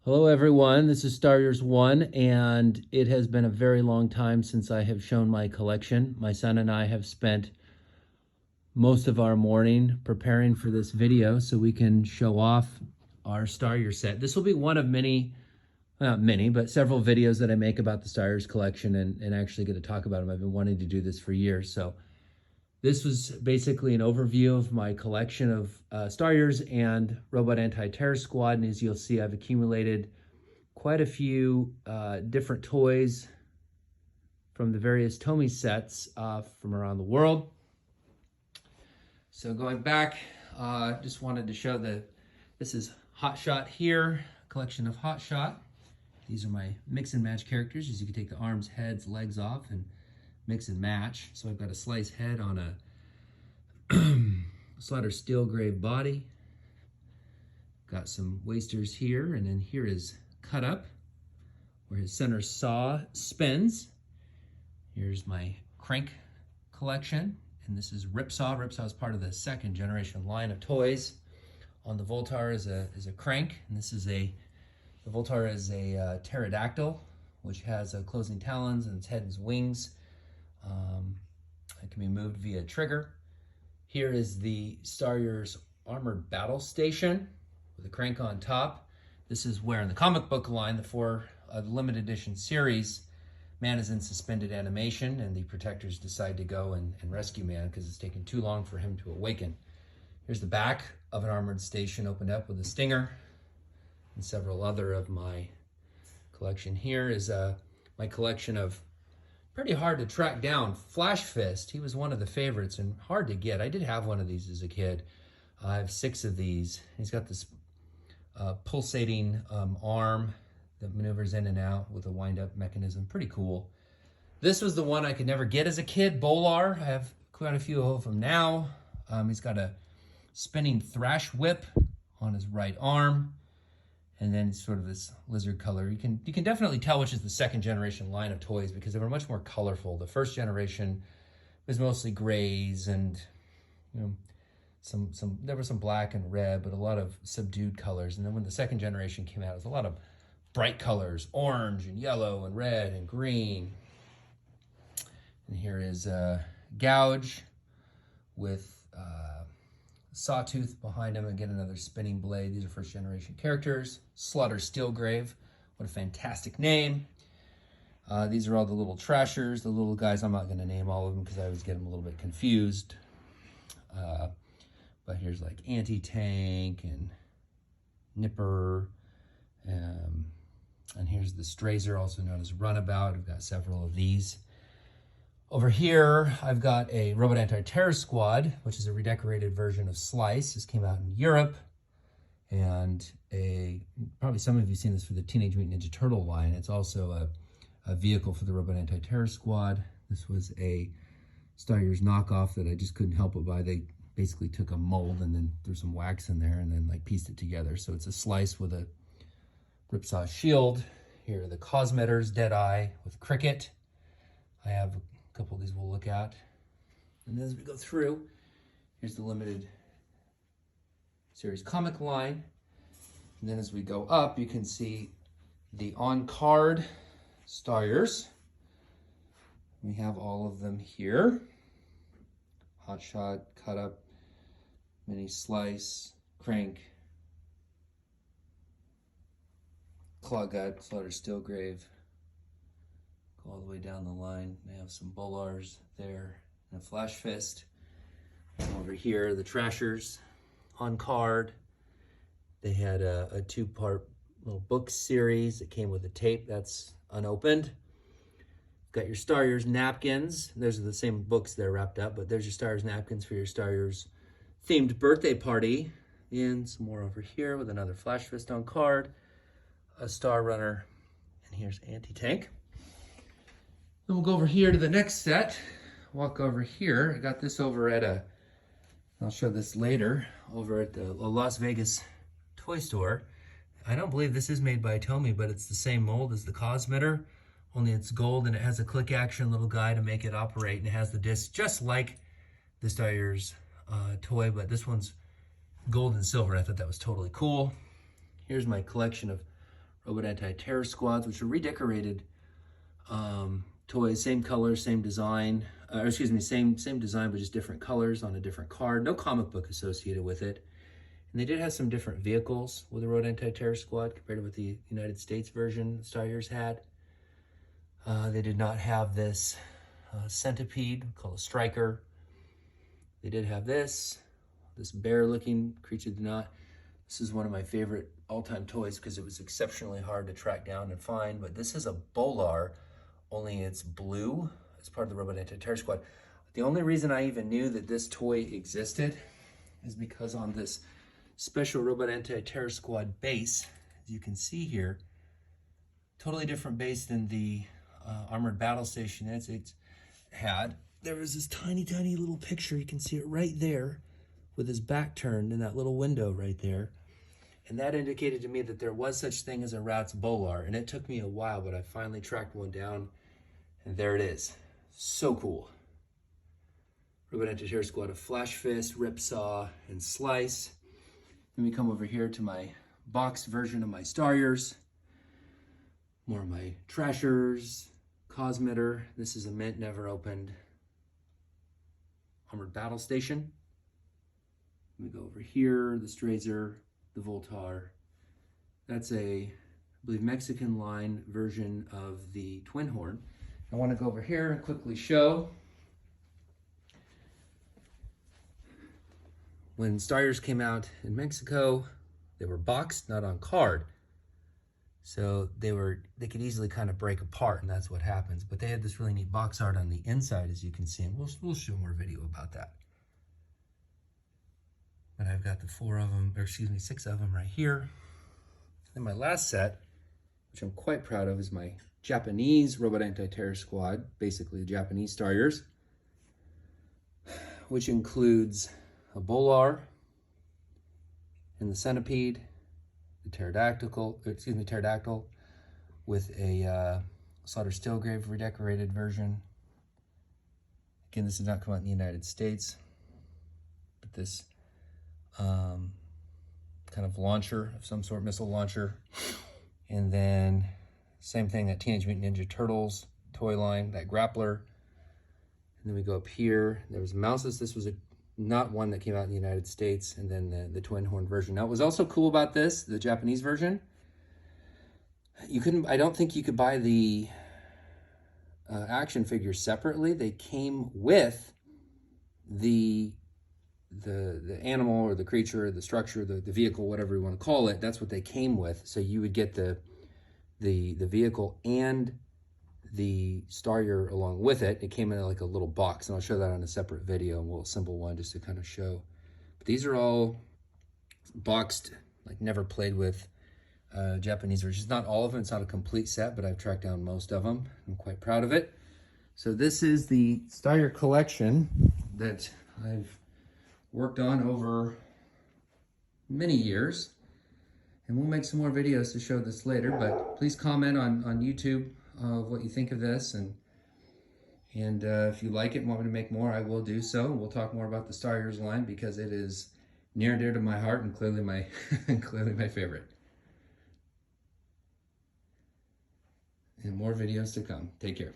Hello everyone, this is Starriors 1 and it has been a very long time since I have shown my collection. My son and I have spent most of our morning preparing for this video so we can show off our Starriors set. This will be one of many, not many, but several videos that I make about the Starriors collection and actually get to talk about them. I've been wanting to do this for years. So this was basically an overview of my collection of Starriors and Robot Anti-Terrorist Squad, and as you'll see, I've accumulated quite a few different toys from the various Tomy sets from around the world. So going back, just wanted to show that this is Hot Shot here, a collection of Hot Shot. These are my mix and match characters, as you can take the arms, heads, legs off and mix and match. So I've got a slice head on a Slaughter Steelgrave body. Got some wasters here, and then here is Cut Up, where his center saw spins. Here's my crank collection, and this is Ripsaw. Ripsaw is part of the second generation line of toys. On the Voltar is a crank, and this is the Voltar is a pterodactyl, which has closing talons and its head and wings. It can be moved via trigger. Here is the Starriors Armored Battle Station with a crank on top. This is where in the comic book line, the limited edition series, Man is in suspended animation and the protectors decide to go and rescue Man because it's taken too long for him to awaken. Here's the back of an armored station opened up with a stinger and several other of my collection. Here is my collection of pretty hard to track down Flash Fist. He was one of the favorites and hard to get. I did have one of these as a kid. I have 6 of these. He's got this pulsating arm that maneuvers in and out with a wind-up mechanism. Pretty cool. This was the one I could never get as a kid, Bolar. I have quite a few of them now. He's got a spinning thrash whip on his right arm, and then sort of this lizard color. You can definitely tell which is the second generation line of toys because they were much more colorful. The first generation was mostly grays and there was some black and red, but a lot of subdued colors. And then when the second generation came out, it was a lot of bright colors, orange and yellow and red and green. And here is Gouge with Sawtooth behind him, and get another spinning blade. These are first generation characters. Slaughter Steelgrave, what a fantastic name. These are all the little trashers, the little guys. I'm not going to name all of them because I always get them a little bit confused. But here's like Anti-Tank and Nipper. And here's the Strazer, also known as Runabout. I've got several of these. Over here, I've got a Robot Anti-Terrorist Squad, which is a redecorated version of Slice. This came out in Europe. And probably some of you have seen this for the Teenage Mutant Ninja Turtle line. It's also a vehicle for the Robot Anti-Terrorist Squad. This was a Starriors knockoff that I just couldn't help but buy. They basically took a mold and then threw some wax in there and then like pieced it together. So it's a Slice with a Ripsaw shield. Here are the Cosmetters, Deadeye with Cricket. I have a couple of these we'll look at. And as we go through, here's the limited series comic line. And then as we go up, you can see the on-card Starriors. We have all of them here. Hot Shot, Cut Up, Mini Slice, Crank, Clawgut, Slaughter Steelgrave. Go all the way down the line. They have some Bolars there and a Flash Fist. And over here, the Trashers on card. They had a 2-part little book series that came with a tape that's unopened. Got your Starriors napkins. Those are the same books they're wrapped up, but there's your Starriors napkins for your Starriors themed birthday party. And some more over here with another Flash Fist on card, a Star Runner, and here's Anti-Tank. Then we'll go over here to the next set. Walk over here. I got this over at I'll show this later, over at the Las Vegas toy store. I don't believe this is made by Tomy, but it's the same mold as the Cosmetter, only it's gold and it has a click action little guy to make it operate, and it has the disc just like the Starriors toy, but this one's gold and silver. I thought that was totally cool. Here's my collection of Robot Anti-Terror Squads, which are redecorated toys, same color, same design, or excuse me, same design, but just different colors on a different card. No comic book associated with it. And they did have some different vehicles with the Robot Anti-Terror Squad compared to what the United States version Starriors had. They did not have this centipede called a striker. They did have this bear-looking creature did not. This is one of my favorite all-time toys because it was exceptionally hard to track down and find, but this is a Bolar, only it's blue as part of the Robot Anti-Terror Squad. The only reason I even knew that this toy existed is because on this special Robot Anti-Terror Squad base, as you can see here, totally different base than the armored battle station it's had. There was this tiny little picture, you can see it right there, with his back turned in that little window right there. And that indicated to me that there was such thing as a R.A.T.S Bolar, and it took me a while, but I finally tracked one down, and there it is. So cool. Robot Anti-Terror Squad of Flash Fist, Ripsaw, and Slice. Then we come over here to my boxed version of my Starriors. More of my Trashers, Cosmitter. This is a mint, never opened armored battle station. Let me go over here, the Strazer, the Voltar. That's I believe, Mexican line version of the Twin Horn. I want to go over here and quickly show when Starriors came out in Mexico, they were boxed, not on card. So they could easily kind of break apart, and that's what happens. But they had this really neat box art on the inside, as you can see, and we'll show more video about that. But I've got the 6 of them right here. Then my last set, which I'm quite proud of, is my Japanese Robot Anti-Terror Squad, basically the Japanese Starriors, which includes a Bolar and the Centipede, the pterodactyl with a Slaughter Stillgrave redecorated version. Again, this did not come out in the United States, but this kind of launcher of some sort, missile launcher. And then same thing, that Teenage Mutant Ninja Turtles toy line, that grappler. And then we go up here, there was Mouses. This was not one that came out in the United States, and then the Twin Horn version. Now, what was also cool about this, the Japanese version, I don't think you could buy the action figures separately. They came with the animal or the creature, the structure, the vehicle, whatever you want to call it. That's what they came with. So you would get the vehicle and the Starrior along with it. It came in like a little box, and I'll show that on a separate video, and we'll assemble one just to kind of show. But these are all boxed, like never played with Japanese versions. Not all of them, it's not a complete set, but I've tracked down most of them. I'm quite proud of it. So this is the Starrior collection that I've worked on over many years, and we'll make some more videos to show this later, but please comment on YouTube of what you think of this, and if you like it and want me to make more, I will do so. We'll talk more about the Starriors line because it is near and dear to my heart, and clearly my clearly my favorite. And more videos to come. Take care.